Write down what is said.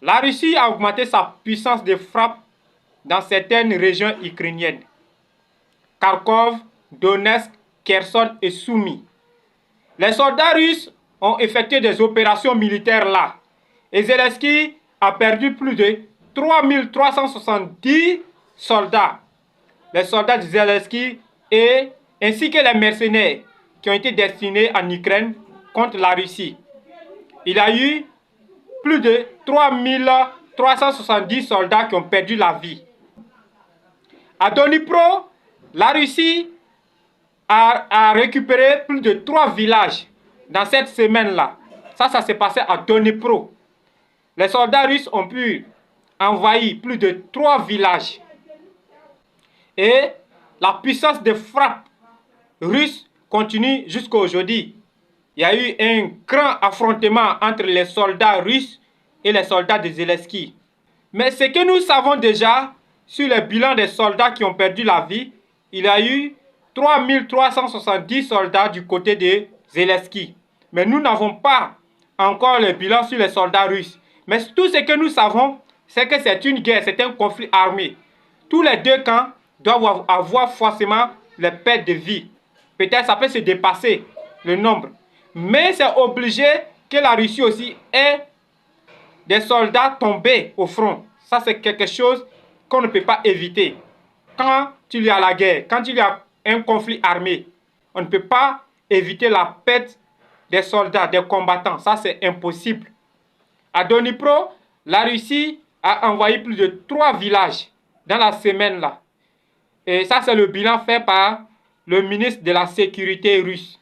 La Russie a augmenté sa puissance de frappe dans certaines régions ukrainiennes. Kharkov, Donetsk, Kherson et Soumy. Les soldats russes ont effectué des opérations militaires là. Et Zelensky a perdu plus de 3370 soldats. Les soldats de Zelensky ainsi que les mercenaires qui ont été destinés en Ukraine contre la Russie. Il y a eu plus de 3370 soldats qui ont perdu la vie. À Dnipro, la Russie a récupéré plus de 3 villages dans cette semaine-là. Ça s'est passé à Dnipro. Les soldats russes ont pu envahir plus de 3 villages. Et la puissance de frappe russe continue jusqu'à aujourd'hui. Il y a eu un grand affrontement entre les soldats russes et les soldats de Zelensky. Mais ce que nous savons déjà sur le bilan des soldats qui ont perdu la vie, il y a eu 3370 soldats du côté de Zelensky. Mais nous n'avons pas encore le bilan sur les soldats russes. Mais tout ce que nous savons, c'est que c'est une guerre, c'est un conflit armé. Tous les deux camps doivent avoir forcément les pertes de vie. Peut-être ça peut se dépasser le nombre. Mais c'est obligé que la Russie aussi ait des soldats tombés au front. Ça, c'est quelque chose qu'on ne peut pas éviter. Quand il y a la guerre, quand il y a un conflit armé, on ne peut pas éviter la perte des soldats, des combattants. Ça, c'est impossible. À Dnipro, la Russie a envahi plus de 3 villages dans la semaine là. Et ça, c'est le bilan fait par le ministre de la Sécurité russe.